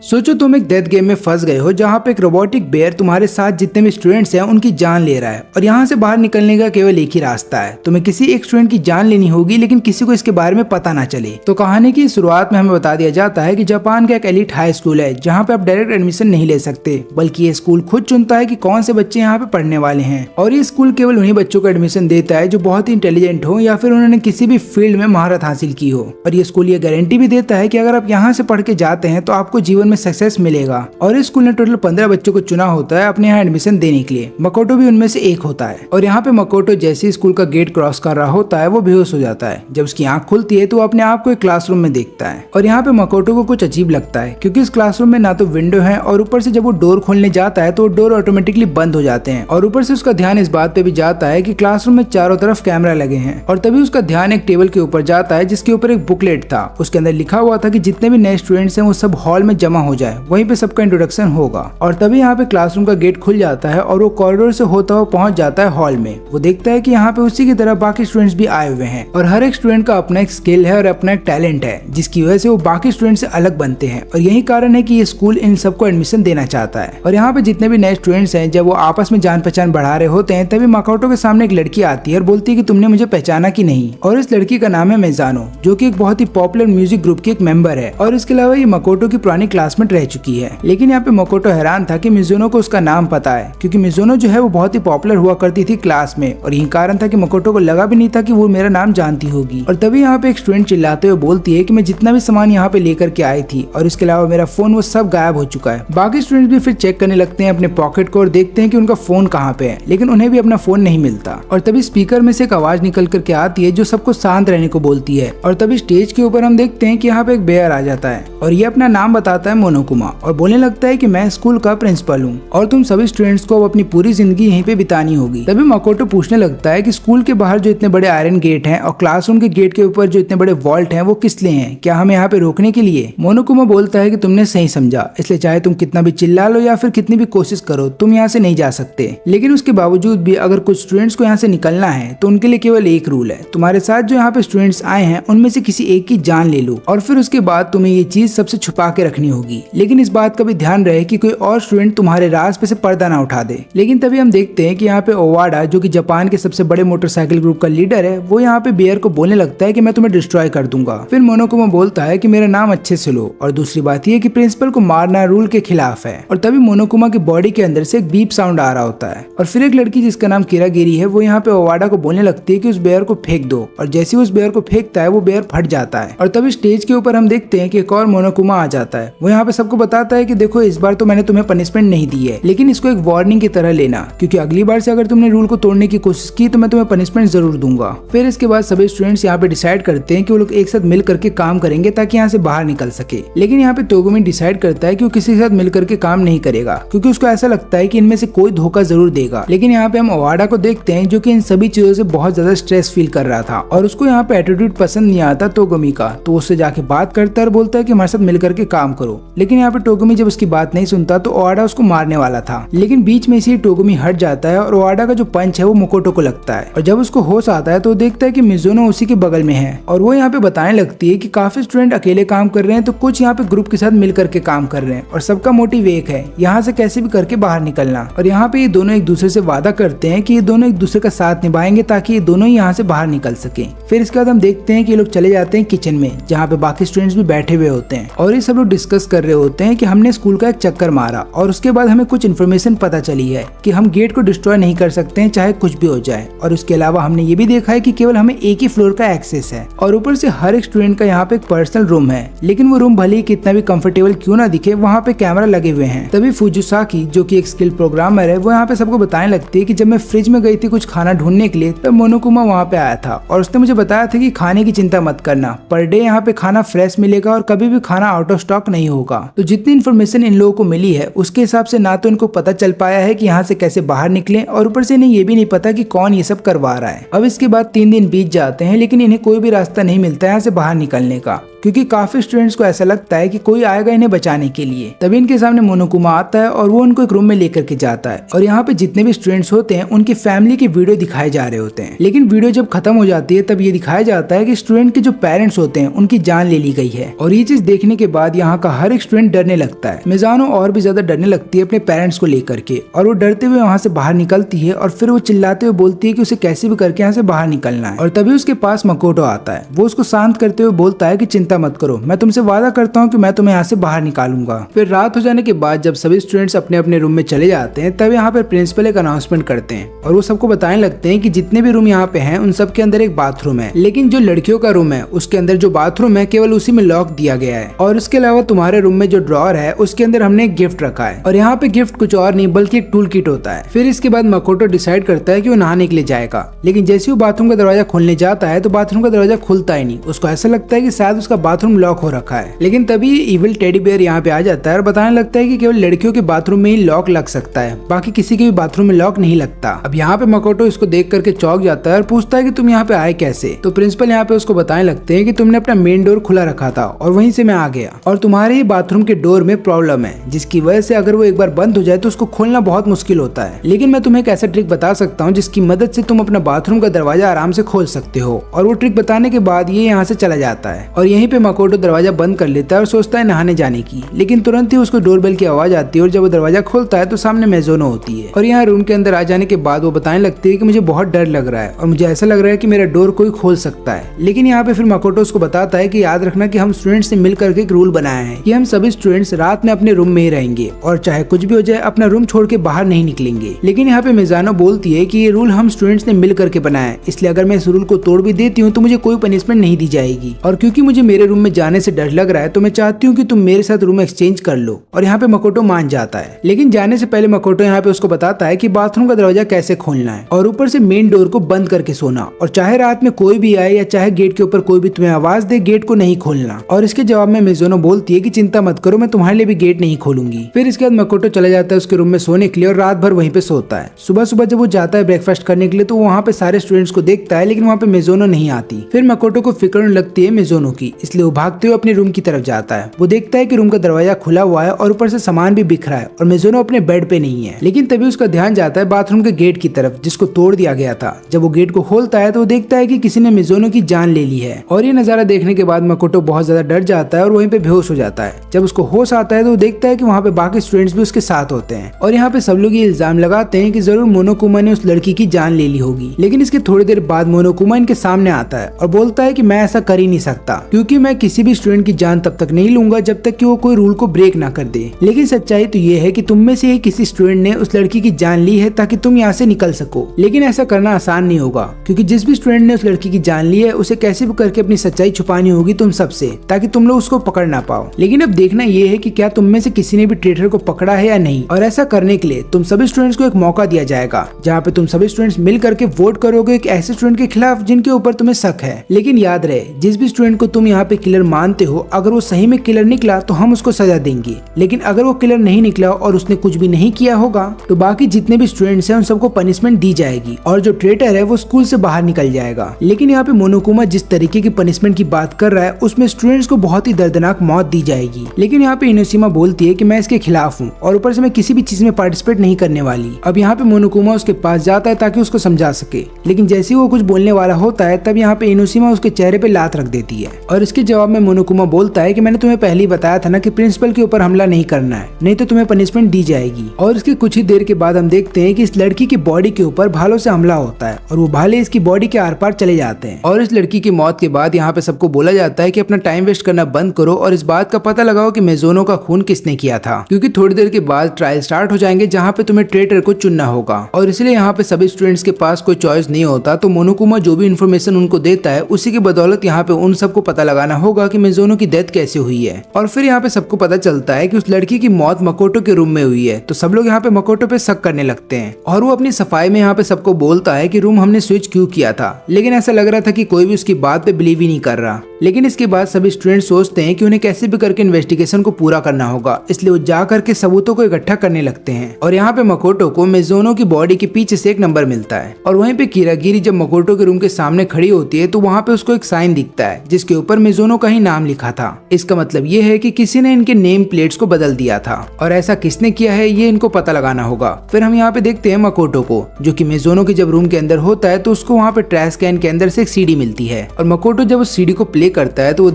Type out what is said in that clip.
सोचो तुम एक डेथ गेम में फंस गए हो जहाँ पे एक रोबोटिक बेयर तुम्हारे साथ जितने भी स्टूडेंट्स हैं उनकी जान ले रहा है और यहाँ से बाहर निकलने का केवल एक ही रास्ता है। तुम्हें किसी एक स्टूडेंट की जान लेनी होगी लेकिन किसी को इसके बारे में पता ना चले। तो कहानी की शुरुआत में हमें बता दिया जाता है कि जापान का एक एलिट हाई स्कूल है जहाँ पे आप डायरेक्ट एडमिशन नहीं ले सकते, बल्कि ये स्कूल खुद चुनता है कि कौन से बच्चे यहाँ पे पढ़ने वाले हैं। और ये स्कूल केवल उन्हीं बच्चों को एडमिशन देता है जो बहुत ही इंटेलिजेंट हो या फिर उन्होंने किसी भी फील्ड में महारत हासिल की हो। और ये स्कूल ये गारंटी भी देता है कि अगर आप यहाँ से पढ़ के जाते हैं तो आपको जीवन में सक्सेस मिलेगा। और इस स्कूल ने टोटल 15 बच्चों को चुना होता है अपने यहाँ एडमिशन देने के लिए। मकोटो भी उनमें से एक होता है। और यहाँ पे मकोटो जैसे स्कूल का गेट क्रॉस कर रहा होता है वो बेहोश हो जाता है। जब उसकी आंख खुलती है तो वो अपने आप को एक क्लासरूम में देखता है। और यहाँ पे मकोटो को कुछ अजीब लगता है क्योंकि इस क्लासरूम में ना तो विंडो है और ऊपर से जब वो डोर खोलने जाता है तो वो डोर ऑटोमेटिकली बंद हो जाते हैं। और ऊपर से उसका ध्यान इस बात पे भी जाता है कि क्लासरूम में चारों तरफ कैमरा लगे हैं। और तभी उसका ध्यान एक टेबल के ऊपर जाता है जिसके ऊपर एक बुकलेट था। उसके अंदर लिखा हुआ था कि जितने भी नए स्टूडेंट्स हैं वो सब हॉल में जमा हो जाए, वहीं पे सबका इंट्रोडक्शन होगा। और तभी यहाँ पे क्लासरूम का गेट खुल जाता है और वो कॉरिडोर से होता हुआ पहुंच जाता है हॉल में। वो देखता है कि यहाँ पे उसी की तरह बाकी स्टूडेंट्स भी आए हुए हैं और हर एक स्टूडेंट का अपना एक स्किल है और अपना एक टैलेंट है जिसकी वजह से वो बाकी स्टूडेंट से अलग बनते हैं। और यही कारण है कि ये स्कूल इन सबको एडमिशन देना चाहता है। और यहाँ पे जितने भी नए स्टूडेंट्स हैं जब वो आपस में जान पहचान बढ़ा रहे होते हैं तभी मकोटो के सामने एक लड़की आती है और बोलती है कि तुमने मुझे पहचाना कि नहीं। और इस लड़की का नाम है मेजानो, जो कि एक बहुत ही पॉपुलर म्यूजिक ग्रुप की एक मेंबर है। और इसके अलावा ये मकोटो की पुरानी क्लासमेट रह चुकी है। लेकिन यहाँ पे मकोटो हैरान था कि मिजुनो को उसका नाम पता है क्योंकि मिजुनो जो है वो बहुत ही पॉपुलर हुआ करती थी क्लास में। और यही कारण था कि मकोटो को लगा भी नहीं था कि वो मेरा नाम जानती होगी। और तभी यहाँ पे एक स्टूडेंट चिल्लाते हुए बोलती है कि मैं जितना भी सामान यहाँ पे लेकर के आई थी और इसके अलावा मेरा फोन वो सब गायब हो चुका है। बाकी स्टूडेंट भी फिर चेक करने लगते हैं अपने पॉकेट को और देखते हैं कि उनका फोन कहाँ पे है, लेकिन उन्हें भी अपना फोन नहीं मिलता। और तभी स्पीकर में से एक आवाज निकल करके आती है जो सबको शांत रहने को बोलती है। और तभी स्टेज के ऊपर हम देखते हैं कि यहाँ पे एक बेयर आ जाता है और ये अपना नाम बताता है मोनोकुमा और बोलने लगता है कि मैं स्कूल का प्रिंसिपल हूँ और तुम सभी स्टूडेंट्स को अपनी पूरी जिंदगी यहीं पे बितानी होगी। तभी मकोटो पूछने लगता है कि स्कूल के बाहर जो इतने बड़े आयरन गेट हैं और क्लासरूम के गेट के ऊपर जो इतने बड़े वॉल्ट हैं वो किस लिए हैं, क्या हमें यहाँ पे रोकने के लिए? मोनोकुमा बोलता है कि तुमने सही समझा, इसलिए चाहे तुम कितना भी चिल्ला लो या फिर कितनी भी कोशिश करो तुम यहाँ से नहीं जा सकते। लेकिन उसके बावजूद भी अगर कुछ स्टूडेंट्स को यहाँ से निकलना है तो उनके लिए केवल एक रूल है, तुम्हारे साथ जो यहाँ पे स्टूडेंट्स आए हैं उनमें से किसी एक की जान ले लो और फिर उसके बाद तुम्हें ये चीज सबसे छुपा के रखनी होगी। लेकिन इस बात का भी ध्यान रहे कि कोई और स्टूडेंट तुम्हारे राज पे से पर्दा ना उठा दे। लेकिन तभी हम देखते हैं कि यहाँ पे ओवाडा जो कि जापान के सबसे बड़े मोटरसाइकिल ग्रुप का लीडर है वो यहाँ पे बेयर को बोलने लगता है कि मैं तुम्हें डिस्ट्रॉय कर दूंगा। फिर मोनोकुमा बोलता है कि मेरा नाम अच्छे से लो और दूसरी बात यह कि प्रिंसिपल को मारना रूल के खिलाफ है। और तभी मोनोकुमा की बॉडी के अंदर से एक बीप साउंड आ रहा होता है और फिर एक लड़की जिसका नाम किरागिरी है वो यहाँ पे ओवाडा को बोलने लगती है कि उस बेयर को फेंक दो। और जैसे उस बेयर को फेंकता है वो बेयर फट जाता है। और तभी स्टेज के ऊपर हम देखते हैं कि एक और मोनोकुमा आ जाता है। वो यहाँ पे सबको बताता है कि देखो इस बार तो मैंने तुम्हें पनिशमेंट नहीं दी है, लेकिन इसको एक वार्निंग की तरह लेना क्योंकि अगली बार से अगर तुमने रूल को तोड़ने की कोशिश की तो मैं तुम्हें पनिशमेंट जरूर दूंगा। फिर इसके बाद सभी स्टूडेंट्स यहाँ पे डिसाइड करते हैं कि वो लोग एक साथ मिल करके काम करेंगे ताकि यहाँ से बाहर निकल सके। लेकिन यहाँ पे तोगुमी डिसाइड करता है कि वो किसी के साथ मिल करके काम नहीं करेगा क्योंकि उसको ऐसा लगता है कि इनमें से कोई धोखा जरूर देगा। लेकिन यहाँ पे हम ओवाडा को देखते हैं जो कि इन सभी चीजों से बहुत ज्यादा स्ट्रेस फील कर रहा था और उसको यहाँ पे एटीट्यूड पसंद नहीं आता तोगुमी का। तो उससे जाके बात करता है और बोलता है कि हमारे साथ मिल करके काम करो। लेकिन यहाँ पे टोगुमी जब उसकी बात नहीं सुनता तो ओवाडा उसको मारने वाला था, लेकिन बीच में से टोगुमी हट जाता है और ओवाडा का जो पंच है वो मकोटो को लगता है। और जब उसको होश आता है तो देखता है कि मिजुनो उसी के बगल में है और वो यहाँ पे बताने लगती है कि काफी स्टूडेंट अकेले काम कर रहे हैं तो कुछ यहाँ पे ग्रुप के साथ मिल करके काम कर रहे हैं और सबका मोटिव एक है, यहाँ से कैसे भी करके बाहर निकलना। और यहाँ पे ये दोनों एक दूसरे से वादा करते हैं कि ये दोनों एक दूसरे का साथ निभाएंगे ताकि ये दोनों ही यहाँ से बाहर निकल सके। फिर इसके बाद हम देखते हैं कि ये लोग चले जाते हैं किचन में जहाँ पे बाकी स्टूडेंट्स भी बैठे हुए होते हैं और ये सब लोग डिस्कस कर रहे होते हैं कि हमने स्कूल का एक चक्कर मारा और उसके बाद हमें कुछ इन्फॉर्मेशन पता चली है कि हम गेट को डिस्ट्रॉय नहीं कर सकते हैं चाहे कुछ भी हो जाए। और उसके अलावा हमने ये भी देखा है कि केवल हमें एक ही फ्लोर का एक्सेस है और ऊपर से हर एक स्टूडेंट का यहाँ पे एक पर्सनल रूम है, लेकिन वो रूम भले ही कितना भी कंफर्टेबल क्यों ना दिखे वहाँ पे कैमरा लगे हुए हैं। तभी फुजुसाकी जो कि एक स्किल प्रोग्रामर है वो यहाँ पे सबको बताने लगती है कि जब मैं फ्रिज में गई थी कुछ खाना ढूंढने के लिए तब मोनोकुमा वहाँ पे आया था और उसने मुझे बताया था कि खाने की चिंता मत करना, पर डे यहाँ पे खाना फ्रेश मिलेगा और कभी भी खाना आउट ऑफ स्टॉक नहीं होगा। तो जितनी इन्फॉर्मेशन इन लोगों को मिली है उसके हिसाब से ना तो इनको पता चल पाया है कि यहाँ से कैसे बाहर निकले और ऊपर से इन्हें ये भी नहीं पता कि कौन ये सब करवा रहा है। अब इसके बाद 3 दिन बीत जाते हैं लेकिन इन्हें कोई भी रास्ता नहीं मिलता है यहाँ से बाहर निकलने का क्योंकि काफी स्टूडेंट्स को ऐसा लगता है कि कोई आएगा इन्हें बचाने के लिए। तभी इनके सामने मोनोकुमा आता है और वो उनको एक रूम में लेकर के जाता है और यहाँ पे जितने भी स्टूडेंट्स होते हैं उनकी फैमिली की वीडियो दिखाए जा रहे होते हैं। लेकिन वीडियो जब खत्म हो जाती है तब ये दिखाया जाता है कि स्टूडेंट के जो पेरेंट्स होते हैं उनकी जान ले ली गई है। और ये चीज देखने के बाद यहाँ का हर एक स्टूडेंट डरने लगता है। मिज़ानो और भी ज्यादा डरने लगती है अपने पेरेंट्स को लेकर के और वो डरते हुए वहाँ से बाहर निकलती है और फिर वो चिल्लाते हुए बोलती है कि उसे कैसे भी करके यहाँ से बाहर निकलना है। और तभी उसके पास मकोटो आता है। वो उसको शांत करते हुए बोलता है कि चिंता मत करो, मैं तुमसे वादा करता हूँ कि मैं तुम्हें यहाँ से बाहर निकालूंगा। फिर रात हो जाने के बाद जब सभी स्टूडेंट्स अपने अपने रूम में चले जाते हैं तब यहाँ पे प्रिंसिपल एक अनाउंसमेंट करते हैं और वो सबको बताने लगते हैं कि जितने भी रूम यहाँ पे हैं उन सब के अंदर एक बाथरूम है, लेकिन जो लड़कियों का रूम है उसके अंदर जो बाथरूम है केवल उसी में लॉक दिया गया है। और इसके अलावा तुम्हारे रूम में जो ड्रॉअर है उसके अंदर हमने एक गिफ्ट रखा है और यहाँ पे गिफ्ट कुछ और नहीं बल्कि एक टूल किट होता है। फिर इसके बाद मकोटो डिसाइड करता है कि वो नहाने के लिए जाएगा, लेकिन जैसे वो बाथरूम का दरवाजा खोलने जाता है तो बाथरूम का दरवाजा खुलता ही नहीं। उसको ऐसा लगता है कि शायद उसका बाथरूम लॉक हो रखा है। लेकिन तभी इविल टेडी बेयर यहाँ पे आ जाता है और बताने लगता है कि केवल लड़कियों के बाथरूम में ही लॉक लग सकता है, बाकी किसी के भी बाथरूम में लॉक नहीं लगता। अब यहाँ पे मकोटो इसको देख करके चौंक जाता है और पूछता है कि तुम यहाँ पे आए कैसे। तो प्रिंसिपल यहाँ पे उसको बताने लगते हैं कि तुमने अपना मेन डोर खुला रखा था और वहीं से मैं आ गया और तुम्हारे ही बाथरूम के डोर में प्रॉब्लम है, जिसकी वजह से अगर वो एक बार बंद हो जाए तो उसको खोलना बहुत मुश्किल होता है। लेकिन मैं तुम्हें एक ऐसा ट्रिक बता सकता हूँ जिसकी मदद से तुम अपना बाथरूम का दरवाजा आराम से खोल सकते हो। और वो ट्रिक बताने के बाद ये यहाँ से चला जाता है और यहीं पे मकोटो दरवाजा बंद कर लेता है और सोचता है नहाने जाने की। लेकिन तुरंत ही उसको डोरबेल की आवाज आती है और जब वो दरवाजा खोलता है तो सामने मेज़ोनो होती है। और यहाँ रूम के अंदर आ जाने के बाद वो बताने लगती है कि मुझे बहुत डर लग रहा है और मुझे ऐसा लग रहा है कि मेरा डोर कोई खोल सकता है। लेकिन यहाँ पे फिर मकोटो उसको बताता है कि याद रखना कि हम स्टूडेंट्स ने मिलकर के एक रूल बनाया है कि हम सभी स्टूडेंट्स रात में अपने रूम में ही रहेंगे और चाहे कुछ भी हो जाए अपना रूम छोड़ के बाहर नहीं निकलेंगे। लेकिन यहाँ पे मिज़ानो बोलती है कि ये रूल हम स्टूडेंट्स ने मिल करके बनाया है, इसलिए अगर मैं इस रूल को तोड़ भी देती हूँ तो मुझे कोई पनिशमेंट नहीं दी जाएगी। और क्योंकि मुझे मेरे रूम में जाने से डर लग रहा है तो मैं चाहती हूँ कि तुम मेरे साथ रूम एक्सचेंज कर लो। और यहाँ पे मकोटो मान जाता है। लेकिन जाने से पहले मकोटो यहाँ पे उसको बताता है कि बाथरूम का दरवाजा कैसे खोलना है और ऊपर से मेन डोर को बंद करके सोना, और चाहे रात में कोई भी आए या चाहे गेट के ऊपर कोई भी तुम्हें आवाज दे गेट को नहीं खोलना। और इसके जवाब में मिज़ोनो बोलती है कि चिंता मत करो, मैं तुम्हारे लिए भी गेट नहीं खोलूंगी। फिर इसके बाद मकोटो चला जाता है उसके रूम में सोने के लिए और रात भर वहीं पे सोता है। सुबह सुबह जब वो जाता है ब्रेकफास्ट करने के लिए तो वहाँ पे सारे स्टूडेंट्स को देखता है, लेकिन वहाँ पे मिज़ोनो नहीं आती। फिर मकोटो को फिक्र होने लगती है मिज़ोनो की, इसलिए वो भागते हुए अपने रूम की तरफ जाता है। वो देखता है कि रूम का दरवाजा खुला हुआ है और ऊपर से सामान भी बिखरा है और मिज़ोनो अपने बेड पे नहीं है। लेकिन तभी उसका ध्यान जाता है बाथरूम के गेट की तरफ जिसको तोड़ दिया गया था। जब वो गेट को खोलता है तो वो देखता है कि किसी ने मिज़ोनो की जान ले ली है। और ये नजारा देखने के बाद मकोटो बहुत ज्यादा डर जाता है और वहीं पे बेहोश हो जाता है। जब उसको होश आता है तो वो देखता है कि वहाँ पे बाकी स्टूडेंट्स भी उसके साथ होते हैं और यहाँ पे सब लोग ये इल्जाम लगाते हैं कि जरूर मोनोकुमा ने उस लड़की की जान ले ली होगी। लेकिन इसके थोड़ी देर बाद मोनोकुमा इनके सामने आता है और बोलता है कि मैं ऐसा कर ही नहीं सकता, क्योंकि मैं किसी भी स्टूडेंट की जान तब तक नहीं लूंगा जब तक कि वो कोई रूल को ब्रेक ना कर दे। लेकिन सच्चाई तो ये है कि तुम में से ही किसी स्टूडेंट ने उस लड़की की जान ली है ताकि तुम यहाँ से निकल सको। लेकिन ऐसा करना आसान नहीं होगा, क्योंकि जिस भी स्टूडेंट ने उस लड़की की जान ली है उसे कैसे भी करके अपनी सच्चाई छुपानी होगी तुम सबसे, ताकि तुम लोग उसको पकड़ ना पाओ। लेकिन अब देखना ये है कि क्या तुम में से किसी ने भी ट्रेटर को पकड़ा है या नहीं। और ऐसा करने के लिए तुम सभी स्टूडेंट्स को एक मौका दिया जाएगा जहाँ पे तुम सभी स्टूडेंट्स मिल करके वोट करोगे एक ऐसे स्टूडेंट के खिलाफ जिनके ऊपर तुम्हें शक है। लेकिन याद रहे, जिस भी स्टूडेंट को तुम यहाँ पे किलर मानते हो, अगर वो सही में किलर निकला तो हम उसको सजा देंगे। लेकिन अगर वो किलर नहीं निकला और उसने कुछ भी नहीं किया होगा तो बाकी जितने भी स्टूडेंट्स हैं उन सबको पनिशमेंट दी जाएगी और जो ट्रेटर है वो स्कूल से बाहर निकल जाएगा। लेकिन यहाँ पे मोनोकुमा जिस तरीके की पनिशमेंट की बात कर रहा है उसमें स्टूडेंट्स को बहुत ही दर्दनाक मौत दी जाएगी। लेकिन यहाँ पे इनोशिमा बोलती है कि मैं इसके खिलाफ हूँ और ऊपर से मैं किसी भी चीज में पार्टिसिपेट नहीं करने वाली। अब यहाँ पे मोनोकुमा उसके पास जाता है ताकि उसको समझा सके, लेकिन जैसे ही वो कुछ बोलने वाला होता है तब यहाँ पे इनोशिमा उसके चेहरे पे लात रख देती है। और इसके जवाब में मोनोकुमा बोलता है कि मैंने तुम्हें पहले ही बताया था ना कि प्रिंसिपल के ऊपर हमला नहीं करना है, नहीं तो तुम्हें पनिशमेंट दी जाएगी। और इसके कुछ ही देर के बाद हम देखते हैं कि इस लड़की की बॉडी के ऊपर भालों से हमला होता है और वो भाले इसकी बॉडी के आर पार चले जाते हैं। और इस लड़की की मौत के बाद यहाँ पे सबको बोला जाता है कि अपना टाइम वेस्ट करना बंद करो और इस बात का पता लगाओ कि मेज़ोनो का खून किसने किया था, क्योंकि थोड़ी देर के बाद ट्रायल स्टार्ट हो जाएंगे जहाँ पे तुम्हें ट्रेटर को चुनना होगा। और इसलिए यहाँ पे सभी स्टूडेंट्स के पास कोई चॉइस नहीं होता, तो मोनोकुमा जो भी इन्फॉर्मेशन उनको देता है उसी की बदौलत यहाँ पे उन सबको पता लगाना होगा कि मेज़ोनो की डेथ कैसे हुई है। और फिर यहाँ पे सबको पता चलता है कि उस लड़की की मौत मकोटो के रूम में हुई है, तो सब लोग यहाँ पे मकोटो पे शक करने लगते हैं और वो अपनी सफाई में यहाँ पे सबको बोलता है कि रूम हमने स्विच क्यों किया था। लेकिन ऐसा लग रहा था कि कोई भी उसकी बात पे बिलीव ही नहीं कर रहा। लेकिन इसके बाद सभी स्टूडेंट सोचते हैं कि उन्हें कैसे भी करके इन्वेस्टिगेशन को पूरा करना होगा, इसलिए वो जा करके सबूतों को इकट्ठा करने लगते हैं। और यहाँ पे मकोटो को मेज़ोनो की बॉडी के पीछे से एक नंबर मिलता है और वहीं पे किरागिरी जब मकोटो के रूम के सामने खड़ी होती है तो वहाँ पे उसको एक साइन दिखता है जिसके ऊपर मिज़ुनो का ही नाम लिखा था। इसका मतलब ये है कि किसी ने इनके नेम प्लेट्स को बदल दिया था और ऐसा किसने किया है ये इनको पता लगाना होगा। फिर हम यहाँ पे देखते हैं मकोटो को, जो कि मिज़ुनो के जब रूम के अंदर होता है तो उसको वहाँ पे ट्रैश कैन के अंदर से एक सीडी मिलती है और मकोटो जब उस सीडी को प्ले करता है तो वो